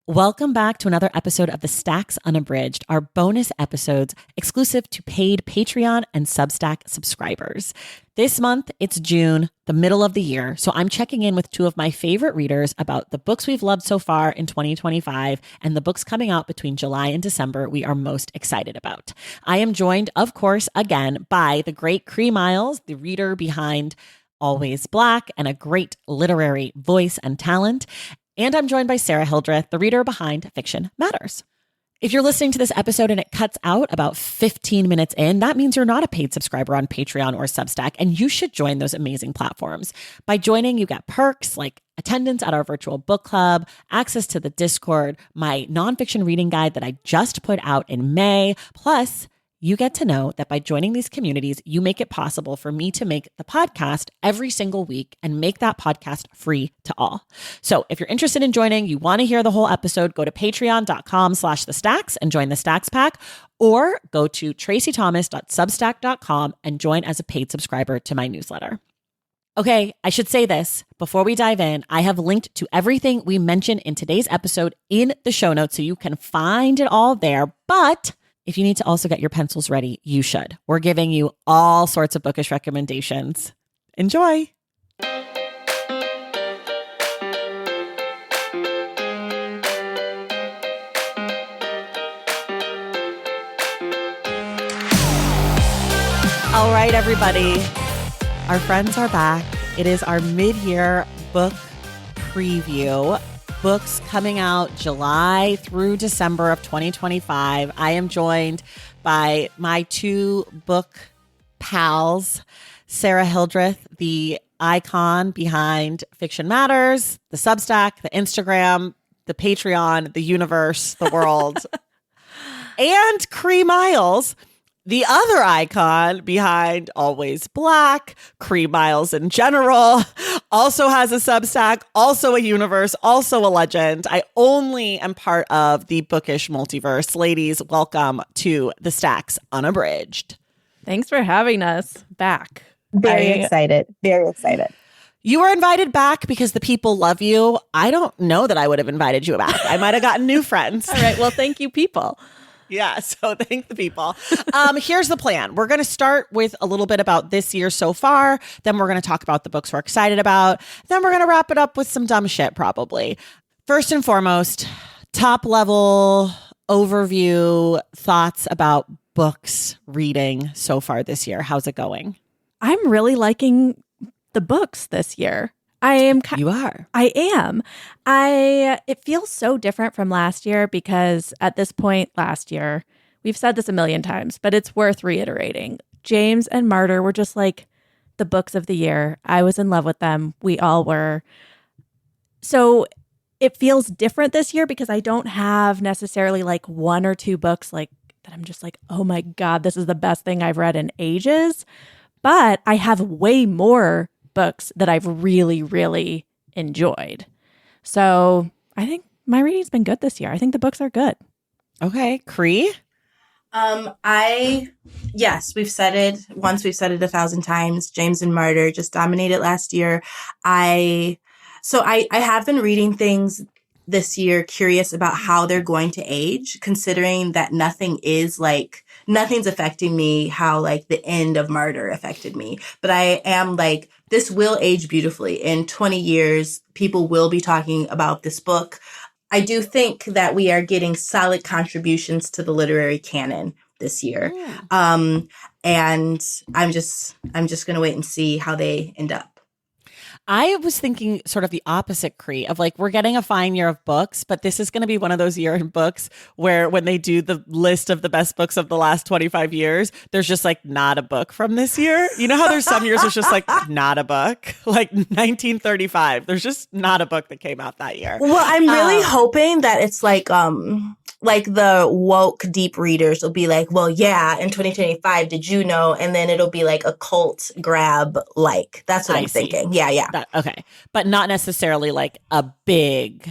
Welcome back to another episode of the Stacks Unabridged, our bonus episodes exclusive to paid Patreon and Substack subscribers. This month, it's June, the middle of the year, so I'm checking in with two of my favorite readers about the books we've loved so far in 2025 and the books coming out between July and December we are most excited about. I am joined, of course, again by the great Cree Myles, the reader behind Always Black and a great literary voice and talent. And I'm joined by Sara Hildreth, the reader behind Fiction Matters. If you're listening to this episode and it cuts out about 15 minutes in, that means you're not a paid subscriber on Patreon or Substack, and you should join those amazing platforms. By joining, you get perks like attendance at our virtual book club, access to the Discord, my nonfiction reading guide that I just put out in May, plus you get to know that by joining these communities, you make it possible for me to make the podcast every single week and make that podcast free to all. So if you're interested in joining, you want to hear the whole episode, go to patreon.com/thestacks and join the Stacks Pack, or go to tracythomas.substack.com and join as a paid subscriber to my newsletter. Okay, I should say this before we dive in. I have linked to everything we mentioned in today's episode in the show notes, so you can find it all there. But if you need to also get your pencils ready, you should. We're giving you all sorts of bookish recommendations. Enjoy. All right, everybody. Our friends are back. It is our mid-year book preview. Books coming out July through December of 2025. I am joined by my two book pals, Sara Hildreth, the icon behind Fiction Matters, the Substack, the Instagram, the Patreon, the universe, the world, and Cree Myles, the other icon behind Always Black, Cree Myles in general, also has a Substack, also a universe, also a legend. I only am part of the bookish multiverse. Ladies, welcome to the Stacks Unabridged. Thanks for having us back. Very excited. Very excited. You were invited back because the people love you. I don't know that I would have invited you back. I might have gotten new friends. All right. Well, thank you, people. Yeah, so thank the people. Here's the plan. We're going to start with a little bit about this year so far. Then we're going to talk about the books we're excited about. Then we're going to wrap it up with some dumb shit, probably. First and foremost, top level overview, thoughts about books reading so far this year. How's it going? I'm really liking the books this year. You are. I am. It feels so different from last year because at this point last year, we've said this a million times, but it's worth reiterating. James and Martyr were just like the books of the year. I was in love with them. We all were. So it feels different this year because I don't have necessarily like one or two books like that I'm just like, oh my God, this is the best thing I've read in ages. But I have way more books that I've really, really enjoyed. So I think my reading's been good this year. I think the books are good. Okay. Cree? Yes, we've said it once, we've said it 1,000 times. James and Martyr just dominated last year. I have been reading things this year, curious about how they're going to age, considering that nothing's affecting me how like the end of Martyr affected me. But I am like, this will age beautifully. In 20 years, people will be talking about this book. I do think that we are getting solid contributions to the literary canon this year. Yeah. And I'm just going to wait and see how they end up. I was thinking sort of the opposite, Cree, of like, we're getting a fine year of books, but this is going to be one of those year in books where when they do the list of the best books of the last 25 years, there's just like not a book from this year. You know how there's some years it's just like not a book, like 1935. There's just not a book that came out that year. Well, I'm really hoping that it's like the woke deep readers will be like, well, yeah, in 2025, did you know? And then it'll be like a cult grab, like that's what I'm thinking. Yeah. Okay. But not necessarily like a big.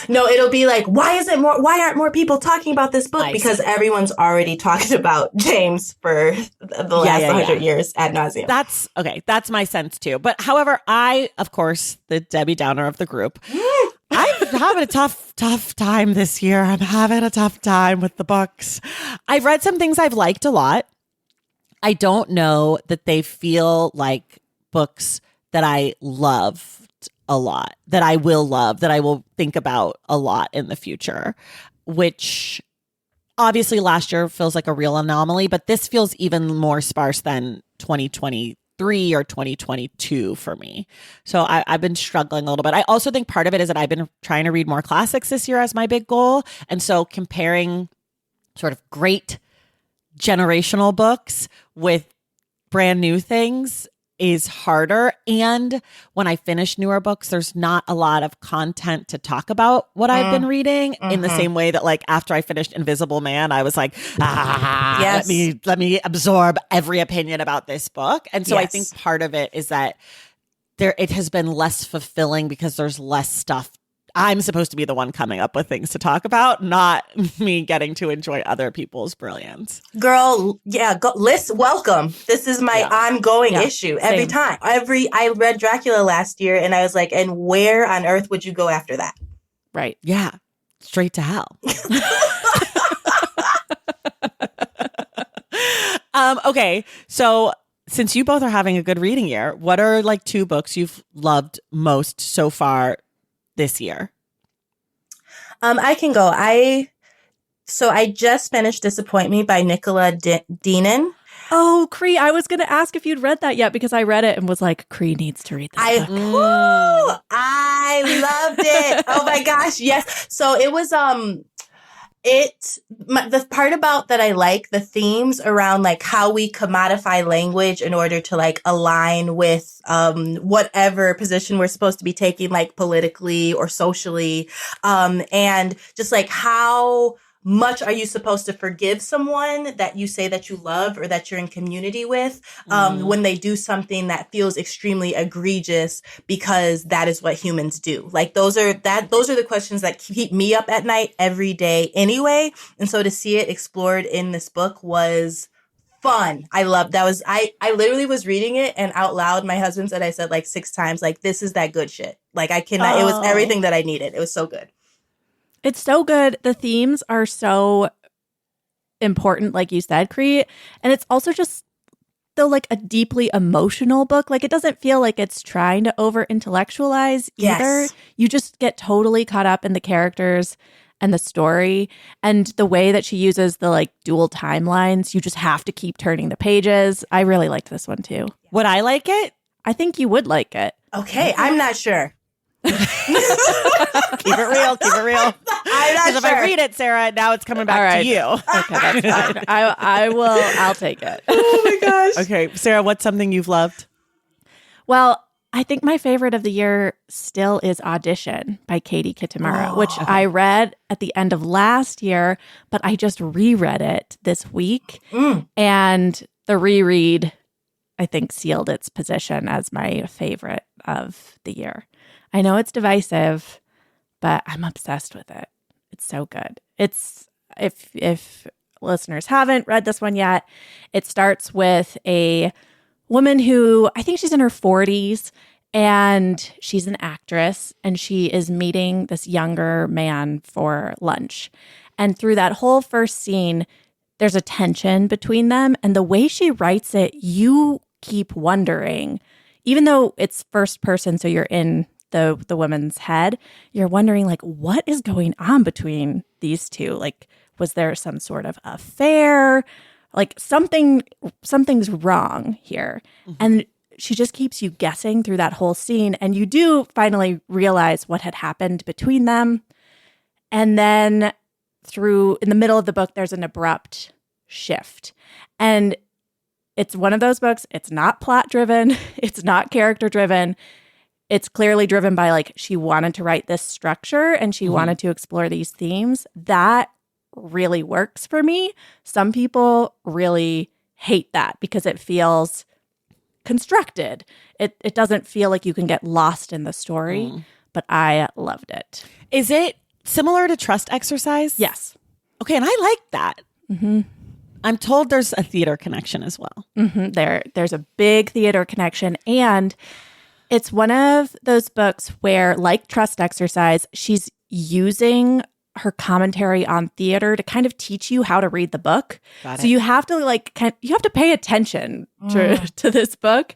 No, it'll be like, why aren't more people talking about this book? Because everyone's already talked about James for the last 100 years ad nauseum. That's okay. That's my sense too. But however, I, of course, the Debbie Downer of the group, I've having a tough time this year. I'm having a tough time with the books. I've read some things I've liked a lot. I don't know that they feel like books that I loved a lot, that I will love, that I will think about a lot in the future, which obviously last year feels like a real anomaly, but this feels even more sparse than 2023 or 2022 for me. So I've been struggling a little bit. I also think part of it is that I've been trying to read more classics this year as my big goal. And so comparing sort of great generational books with brand new things is harder. And when I finish newer books, there's not a lot of content to talk about what I've been reading in the same way that like after I finished Invisible Man, I was like, Yes. let me absorb every opinion about this book. And so I think part of it is that it has been less fulfilling because there's less stuff. I'm supposed to be the one coming up with things to talk about, not me getting to enjoy other people's brilliance. Girl, yeah, welcome. This is my ongoing issue every time. I read Dracula last year and I was like, and where on earth would you go after that? Right. Yeah. Straight to hell. Okay. So since you both are having a good reading year, what are like 2 books you've loved most so far this year? I can go. I just finished Disappoint Me by Nicola Deanan. Oh, Cree, I was going to ask if you'd read that yet because I read it and was like, Cree needs to read this book. I loved it. Oh my gosh, yes. So it was the part about that I like the themes around like how we commodify language in order to like align with whatever position we're supposed to be taking, like politically or socially, and just like how much are you supposed to forgive someone that you say that you love or that you're in community with when they do something that feels extremely egregious, because that is what humans do. Like those are the questions that keep me up at night every day anyway. And so to see it explored in this book was fun. I loved that. I literally was reading it and out loud my husband said, I said like 6 times, like, this is that good shit. Like I cannot, It was everything that I needed. It was so good. It's so good. The themes are so important, like you said, Cree. And it's also just still like a deeply emotional book. Like it doesn't feel like it's trying to over intellectualize either. Yes. You just get totally caught up in the characters and the story and the way that she uses the like dual timelines. You just have to keep turning the pages. I really liked this one too. Would I like it? I think you would like it. Okay. I'm not sure. Keep it real. I'm not Because if I read it, Sarah, now it's coming back to you. Okay, that's fine. I'll take it. Oh my gosh. Okay, Sarah, what's something you've loved? Well, I think my favorite of the year still is Audition by Katie Kitamura, which I read at the end of last year, but I just reread it this week. And the reread, I think, sealed its position as my favorite of the year. I know it's divisive, but I'm obsessed with it. It's so good. It's if listeners haven't read this one yet, it starts with a woman who I think she's in her 40s and she's an actress and she is meeting this younger man for lunch. And through that whole first scene, there's a tension between them. And the way she writes it, you keep wondering, even though it's first person, so you're in the woman's head, you're wondering like, what is going on between these two? Like, was there some sort of affair? Like something's wrong here. And she just keeps you guessing through that whole scene. And you do finally realize what had happened between them. And then in the middle of the book, there's an abrupt shift. And it's one of those books, it's not plot driven. It's not character driven. It's clearly driven by like, she wanted to write this structure and she wanted to explore these themes. That really works for me. Some people really hate that because it feels constructed. It doesn't feel like you can get lost in the story, but I loved it. Is it similar to Trust Exercise? Yes. Okay, and I like that. I'm told there's a theater connection as well. There's a big theater connection, and It's one of those books where, like Trust Exercise, she's using her commentary on theater to kind of teach you how to read the book. So you have to you have to pay attention to this book,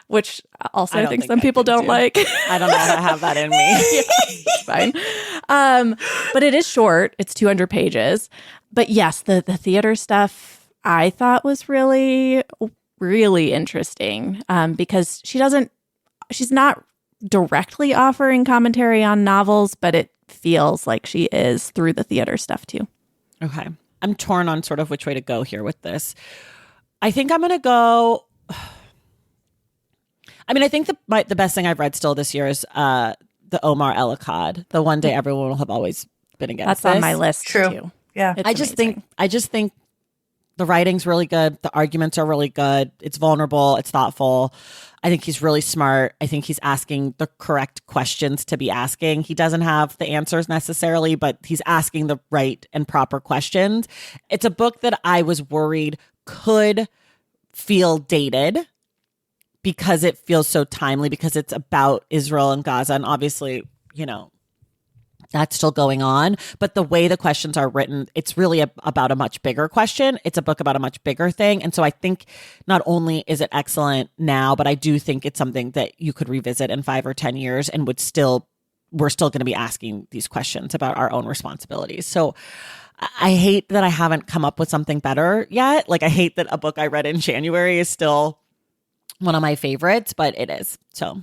which also I think some people don't like. I don't know how to have that in me. It's fine. But it is short. It's 200 pages. But yes, the theater stuff I thought was really, really interesting because she's not directly offering commentary on novels, but it feels like she is through the theater stuff too. Okay. I'm torn on sort of which way to go here with this. I think I'm going to go... I mean, I think the best thing I've read still this year is the Omar Ellacod, the One Day Everyone Will Have Always Been Against That's on my list too. Yeah. I just think the writing's really good. The arguments are really good. It's vulnerable. It's thoughtful. I think he's really smart. I think he's asking the correct questions to be asking. He doesn't have the answers necessarily, but he's asking the right and proper questions. It's a book that I was worried could feel dated because it feels so timely, because it's about Israel and Gaza. And obviously, that's still going on. But the way the questions are written, it's really about a much bigger question. It's a book about a much bigger thing. And so I think not only is it excellent now, but I do think it's something that you could revisit in 5 or 10 years and we're still going to be asking these questions about our own responsibilities. So I hate that I haven't come up with something better yet. Like, I hate that a book I read in January is still one of my favorites, but it is. So,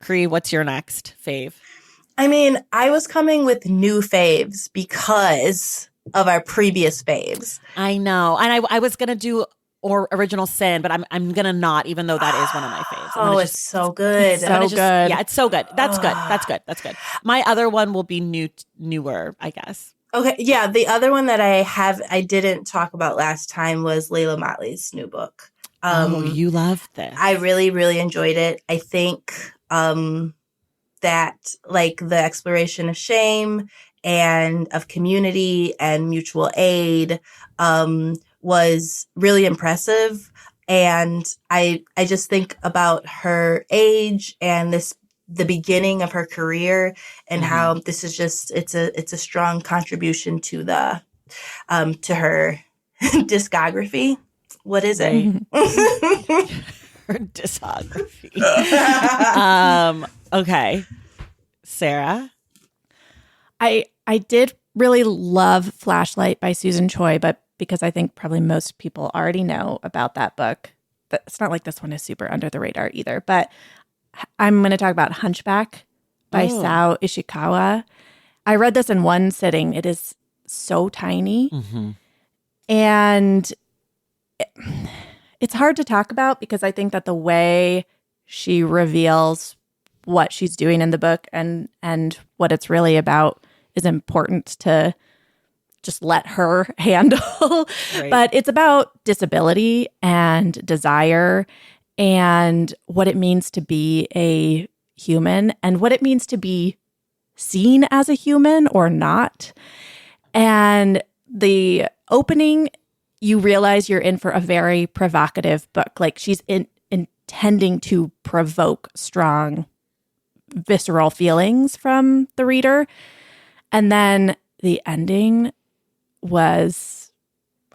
Cree, what's your next fave? I mean, I was coming with new faves because of our previous faves. I know. And I was going to do Original Sin, but I'm going to not, even though that is one of my faves. It's so good. It's so good. Yeah, it's so good. That's good. That's good. That's good. My other one will be newer, I guess. Okay. Yeah. The other one that I didn't talk about last time was Layla Motley's new book. You love this. I really, really enjoyed it. I think that the exploration of shame and of community and mutual aid was really impressive. And I just think about her age and the beginning of her career and how this is just it's a strong contribution to the to her discography. What is it? Her discography. Okay. Sarah? I did really love Flashlight by Susan Choi, but because I think probably most people already know about that book, it's not like this one is super under the radar either. But I'm going to talk about Hunchback by Sao Ishikawa. I read this in one sitting. It is so tiny. Mm-hmm. And it's hard to talk about because I think that the way she reveals what she's doing in the book and what it's really about is important to just let her handle. Right. But it's about disability and desire and what it means to be a human and what it means to be seen as a human or not. And the opening, you realize you're in for a very provocative book. Like, she's intending to provoke strong, visceral feelings from the reader. And then the ending was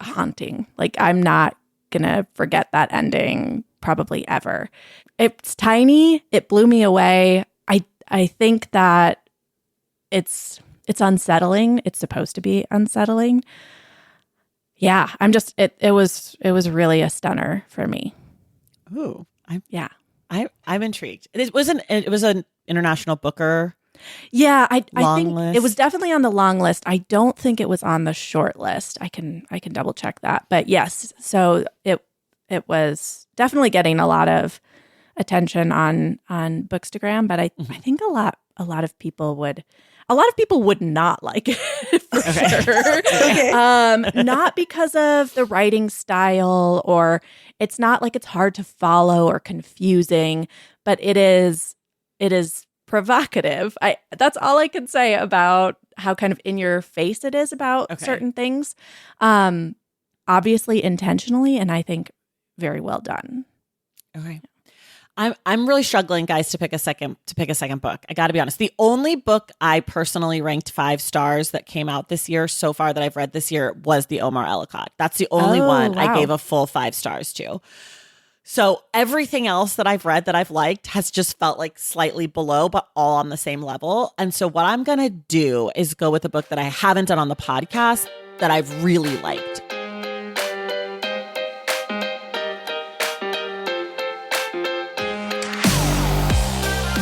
haunting. Like, I'm not going to forget that ending probably ever. It's tiny. It blew me away. I think that it's unsettling. It's supposed to be unsettling. Yeah, I'm just it was really a stunner for me. Ooh, I'm intrigued. It was an international booker. Yeah, I think list. It was definitely on the long list. I don't think it was on the short list. I can double check that. But yes, so it was definitely getting a lot of attention on Bookstagram, but I think a lot of people would not like it for sure. Okay. Not because of the writing style, or it's not like it's hard to follow or confusing, but it is provocative. That's all I can say about how kind of in your face it is about certain things. Obviously intentionally, and I think very well done. Okay. I'm really struggling, guys, to pick a second book. I got to be honest. The only book I personally ranked 5 stars that came out this year so far that I've read this year was the Omar Ellicott. That's the only one I gave a full 5 stars to. So everything else that I've read that I've liked has just felt like slightly below, but all on the same level. And so what I'm going to do is go with a book that I haven't done on the podcast that I've really liked.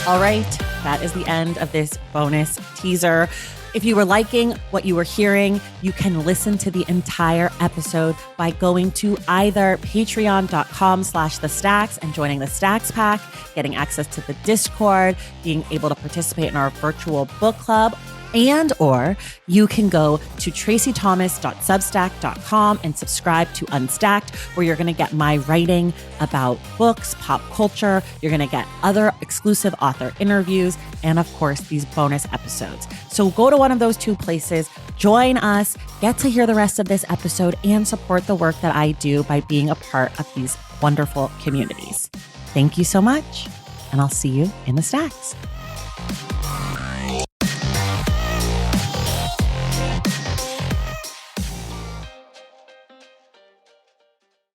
All right, that is the end of this bonus teaser. If you were liking what you were hearing, you can listen to the entire episode by going to either patreon.com/thestacks and joining the Stacks Pack, getting access to the Discord, being able to participate in our virtual book club, and or you can go to tracythomas.substack.com and subscribe to Unstacked, where you're going to get my writing about books, pop culture. You're going to get other exclusive author interviews, and of course, these bonus episodes. So go to one of those 2 places, join us, get to hear the rest of this episode, and support the work that I do by being a part of these wonderful communities. Thank you so much, and I'll see you in the Stacks.